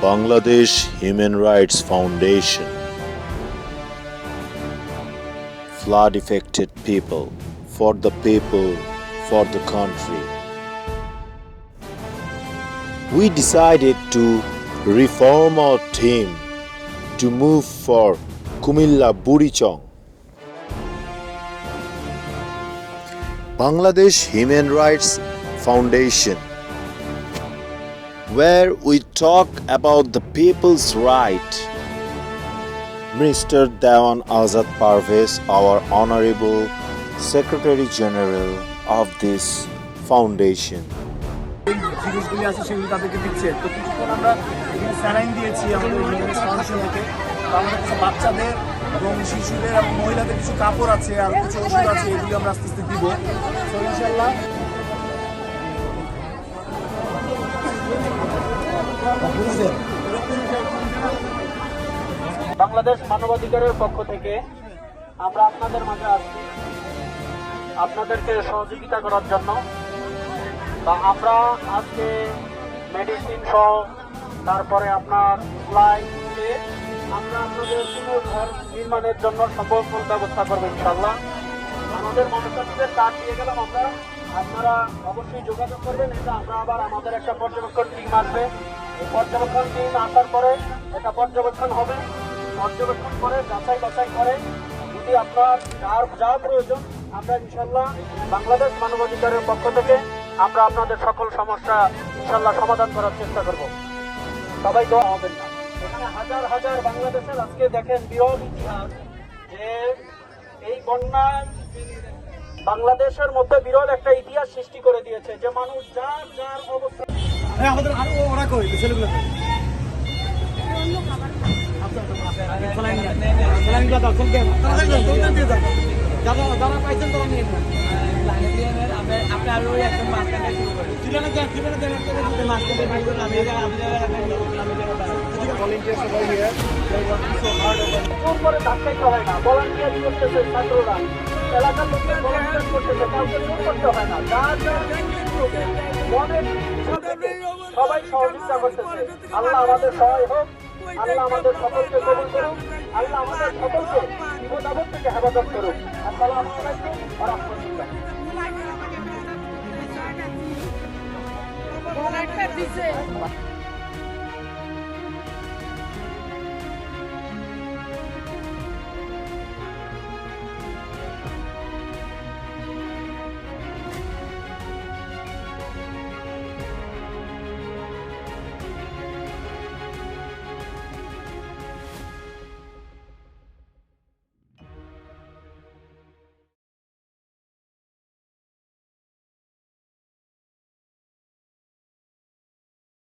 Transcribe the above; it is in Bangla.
Bangladesh Human Rights Foundation. Flood affected people, for the country. We decided to reform our team to move for Kumilla Burichong. Bangladesh Human Rights Foundation, where we talk about the people's right. Mr. Dewan Azad Parvez, our Honorable Secretary General of this foundation. জিনিসগুলি আছে সেগুলি তাদেরকে দিচ্ছে। তো কিছুক্ষণ আমরা এখানে স্যালাইন দিয়েছি আমাদের ফাউন্ডেশন থেকে। তো আমাদের কিছু বাচ্চাদের এবং শিশুদের এবং মহিলাদের কিছু কাপড় আছে আর কিছু ওষুধ আছে, এগুলি আমরা আস্তে আস্তে দিব। তো ইনশাল্লাহ বাংলাদেশ মানবাধিকারের পক্ষ থেকে আমরা আপনাদের মাঝে আসছি আপনাদেরকে সহযোগিতা করার জন্য। বা আমরা আজকে মেডিসিন সহ তারপরে আপনার ফ্লাইটে আমরা আপনাদের পুনর্ঘর নির্মাণের জন্য সম্ভব ব্যবস্থা করবো ইনশাল্লাহ। আমাদের মনস্তাত্ত্বিকের কার্ড দিয়ে গেলাম আমরা, আপনারা অবশ্যই যোগাযোগ করবেন। এটা আমরা আবার আমাদের একটা পর্যবেক্ষণ টিম আসবে। এই পর্যবেক্ষণ টিম আসার পরে এটা পর্যবেক্ষণ হবে, পর্যবেক্ষণ করে যাচাই বাছাই করে যদি আপনার যা প্রয়োজন আমরা ইনশাল্লাহ বাংলাদেশ মানবাধিকারের পক্ষ থেকে আমরা আপনাদের সকল সমস্যা ইনশাল্লাহ সমাধান করার চেষ্টা করব। সবাই দোয়া হবেন না। এখানে হাজার হাজার বাংলাদেশের আজকে দেখেন বিরল ইতিহাস যে এই বন্যায় বাংলাদেশের মধ্যে বিরল একটা ইতিহাস সৃষ্টি করে দিয়েছে যে মানুষ যার যার অবস্থা আমাদের ওরা কই ছেলেগুলো যারা পাইছেন তারা নিয়ে আপনি আরো একদম মাঝখানে শুরু করেন ধাক্কাইতে হয় না, ভলান্টিয়ার করতেছে ছাত্ররা, এলাকার লোকদের ভলান্টিয়ার করতেছে, কাউকে জোর করতে হয় না। সবাই সহযোগিতা করতেছে। আল্লাহ আমাদের সহায় হোক, আল্লাহ আমাদের সকলকে কবুল করুক, আল্লাহ আমাদের সকলকে বিপদ আপদ থেকে হেফাজত করুক। আসসালামু আলাইকুম ওয়া রাহমাতুল্লাহ।